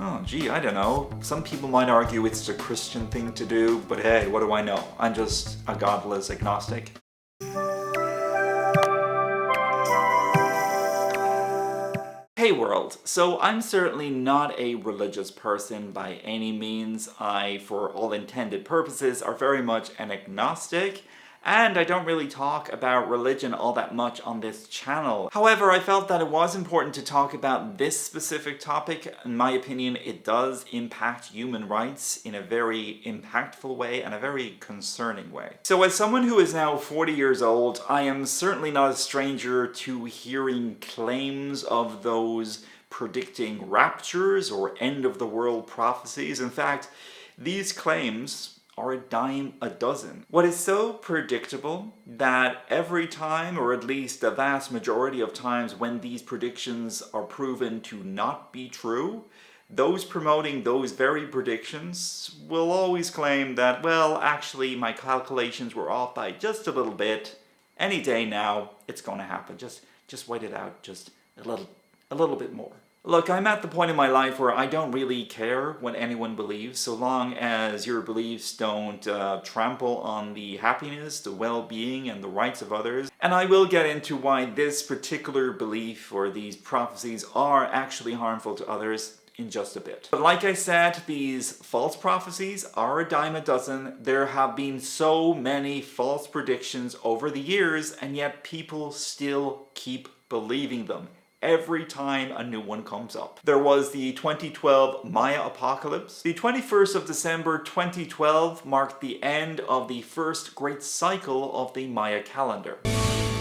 Oh, gee, I don't know. Some people might argue it's the Christian thing to do, but hey, what do I know? I'm just a godless agnostic. Hey world, so I'm certainly not a religious person by any means. I, for all intended purposes, are very much an agnostic, and I don't really talk about religion all that much on this channel. However, I felt that it was important to talk about this specific topic. In my opinion, it does impact human rights in a very impactful way and a very concerning way. So as someone who is now 40 years old, I am certainly not a stranger to hearing claims of those predicting raptures or end-of-the-world prophecies. In fact, these claims are a dime a dozen. What is so predictable that every time, or at least the vast majority of times when these predictions are proven to not be true, those promoting those very predictions will always claim that, well, actually my calculations were off by just a little bit. Any day now, it's going to happen. Just wait it out just a little bit more. Look, I'm at the point in my life where I don't really care what anyone believes, so long as your beliefs don't trample on the happiness, the well-being, and the rights of others. And I will get into why this particular belief or these prophecies are actually harmful to others in just a bit. But like I said, these false prophecies are a dime a dozen. There have been so many false predictions over the years, and yet people still keep believing them every time a new one comes up. There was the 2012 Maya apocalypse. The 21st of December 2012 marked the end of the first great cycle of the Maya calendar.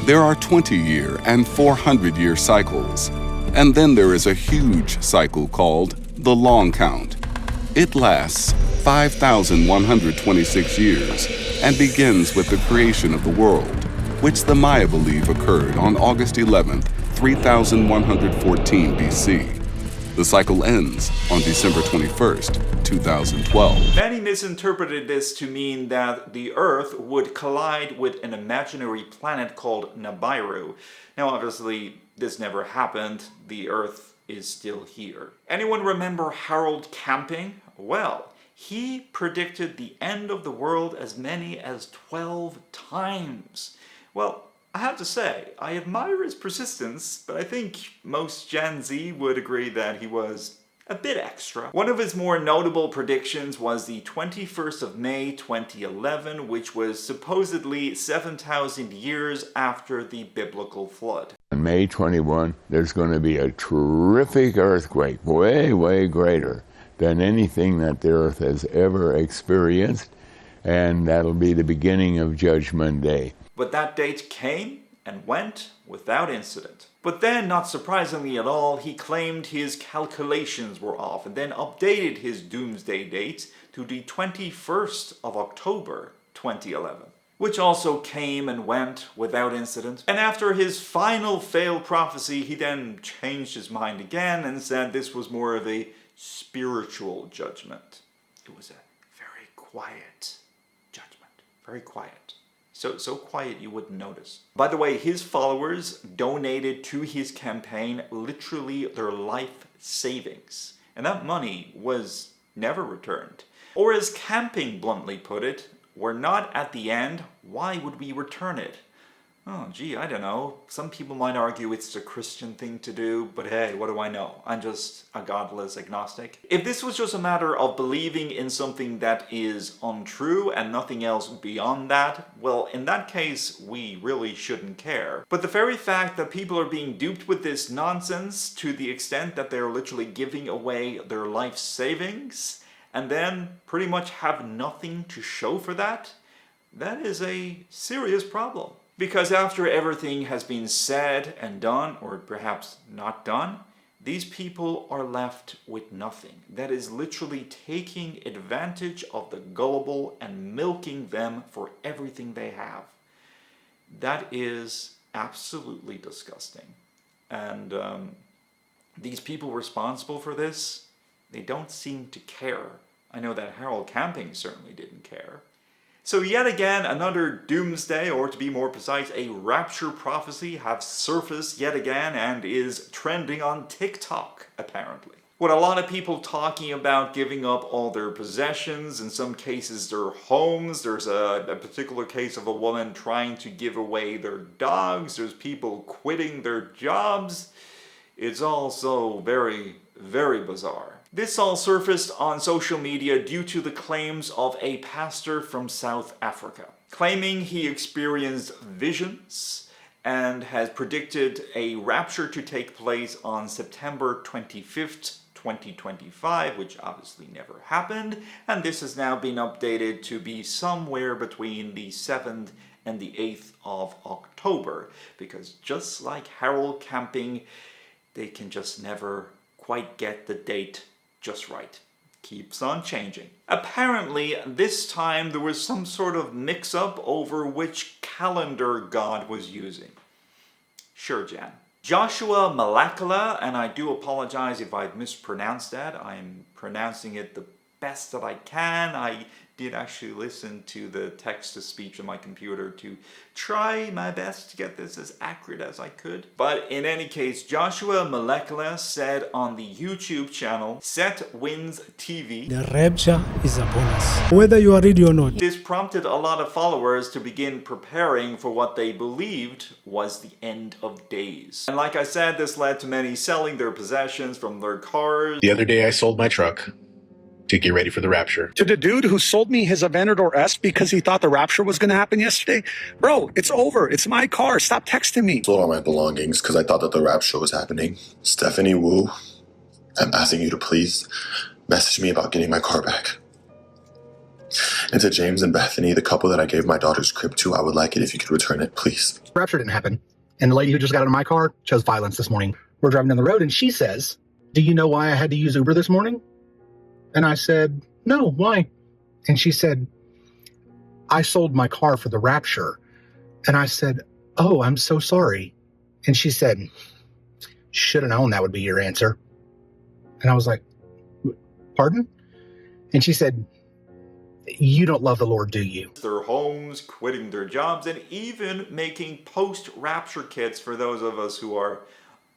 There are 20-year and 400-year cycles, and then there is a huge cycle called the long count. It lasts 5,126 years and begins with the creation of the world, which the Maya believe occurred on August 11th, 3114 BC. The cycle ends on December 21st, 2012. Many misinterpreted this to mean that the Earth would collide with an imaginary planet called Nibiru. Now obviously this never happened. The Earth is still here. Anyone remember Harold Camping? Well, he predicted the end of the world as many as 12 times. Well, I have to say, I admire his persistence, but I think most Gen Z would agree that he was a bit extra. One of his more notable predictions was the 21st of May 2011, which was supposedly 7,000 years after the biblical flood. On May 21, there's going to be a terrific earthquake, way, way greater than anything that the Earth has ever experienced, and that'll be the beginning of Judgment Day. But that date came and went without incident. But then, not surprisingly at all, he claimed his calculations were off and then updated his doomsday date to the 21st of October 2011, which also came and went without incident. And after his final failed prophecy, he then changed his mind again and said this was more of a spiritual judgment. It was a very quiet judgment, very quiet. So quiet you wouldn't notice. By the way, his followers donated to his campaign literally their life savings. And that money was never returned. Or as Camping bluntly put it, we're not at the end, why would we return it? Oh, gee, I don't know. Some people might argue it's the Christian thing to do, but hey, what do I know? I'm just a godless agnostic. If this was just a matter of believing in something that is untrue and nothing else beyond that, well, in that case, we really shouldn't care. But the very fact that people are being duped with this nonsense to the extent that they're literally giving away their life savings, and then pretty much have nothing to show for that, that is a serious problem. Because after everything has been said and done, or perhaps not done, these people are left with nothing. That is literally taking advantage of the gullible and milking them for everything they have. That is absolutely disgusting. And these people responsible for this, they don't seem to care. I know that Harold Camping certainly didn't care. So yet again, another doomsday, or to be more precise, a rapture prophecy has surfaced yet again and is trending on TikTok, apparently. With a lot of people talking about giving up all their possessions, in some cases their homes. There's a particular case of a woman trying to give away their dogs. There's people quitting their jobs. It's all so very, very bizarre. This all surfaced on social media due to the claims of a pastor from South Africa, claiming he experienced visions and has predicted a rapture to take place on September 25th, 2025, which obviously never happened, and this has now been updated to be somewhere between the 7th and the 8th of October, because just like Harold Camping, they can just never quite get the date just right. Keeps on changing. Apparently, this time there was some sort of mix-up over which calendar God was using. Sure, Jan. Joshua Malakala, and I do apologize if I've mispronounced that. I'm pronouncing it the best that I can. I did actually listen to the text-to-speech on my computer to try my best to get this as accurate as I could. But in any case, Joshua Malakala said on the YouTube channel, Set Wins TV, the rapture is upon us, whether you are ready or not. This prompted a lot of followers to begin preparing for what they believed was the end of days. And like I said, this led to many selling their possessions from their cars. The other day I sold my truck to get ready for the rapture. To the dude who sold me his Aventador S because he thought the rapture was going to happen yesterday. Bro, it's over. It's my car. Stop texting me. Sold all my belongings because I thought that the rapture was happening. Stephanie Wu, I'm asking you to please message me about getting my car back. And to James and Bethany, the couple that I gave my daughter's crib to, I would like it if you could return it, please. Rapture didn't happen. And the lady who just got out of my car chose violence this morning. We're driving down the road and she says, "Do you know why I had to use Uber this morning?" And I said, "No, why?" And she said, "I sold my car for the rapture." And I said, "Oh, I'm so sorry." And she said, "Should have known that would be your answer." And I was like, "Pardon?" And she said, "You don't love the Lord, do you?" Their homes, quitting their jobs, and even making post-rapture kits for those of us who are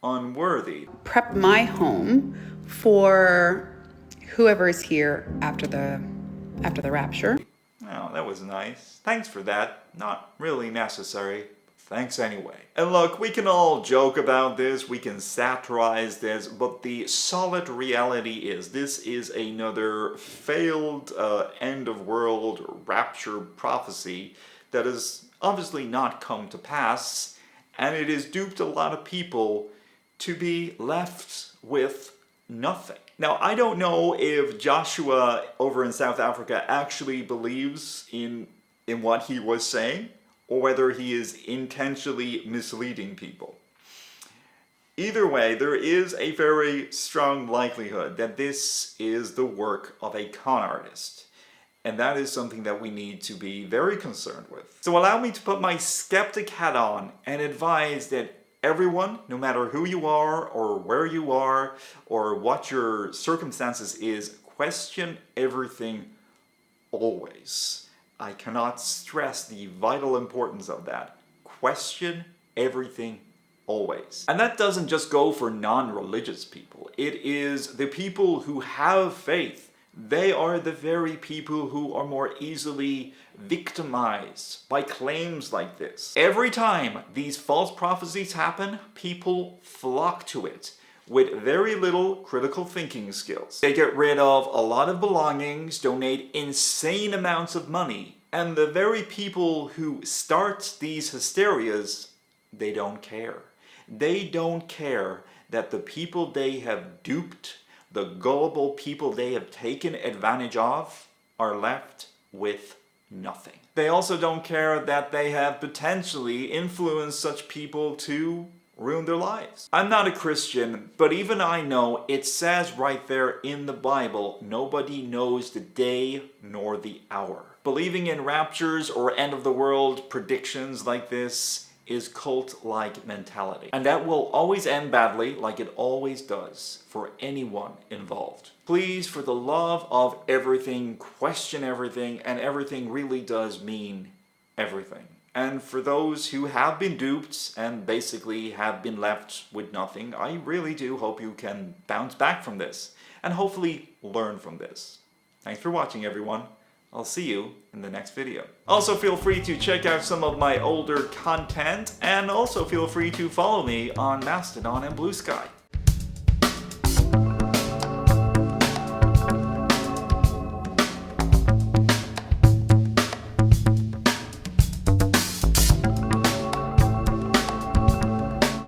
unworthy. Prep my home for whoever is here after the rapture. Oh, that was nice. Thanks for that. Not really necessary. Thanks anyway. And look, we can all joke about this, we can satirize this, but the solid reality is this is another failed end-of-world rapture prophecy that has obviously not come to pass, and it has duped a lot of people to be left with nothing. Now, I don't know if Joshua over in South Africa actually believes in what he was saying, or whether he is intentionally misleading people. Either way, there is a very strong likelihood that this is the work of a con artist. And that is something that we need to be very concerned with. So allow me to put my skeptic hat on and advise that everyone, no matter who you are or where you are or what your circumstances is, question everything always. I cannot stress the vital importance of that. Question everything always. And that doesn't just go for non-religious people. It is the people who have faith. They are the very people who are more easily victimized by claims like this. Every time these false prophecies happen, people flock to it with very little critical thinking skills. They get rid of a lot of belongings, donate insane amounts of money, and the very people who start these hysterias, they don't care. They don't care that the people they have duped, the gullible people they have taken advantage of, are left with nothing. They also don't care that they have potentially influenced such people to ruin their lives. I'm not a Christian, but even I know it says right there in the Bible, nobody knows the day nor the hour. Believing in raptures or end of the world predictions like this is cult-like mentality. And that will always end badly, like it always does, for anyone involved. Please, for the love of everything, question everything, and everything really does mean everything. And for those who have been duped and basically have been left with nothing, I really do hope you can bounce back from this and hopefully learn from this. Thanks for watching, everyone. I'll see you in the next video. Also feel free to check out some of my older content, and also feel free to follow me on Mastodon and Bluesky.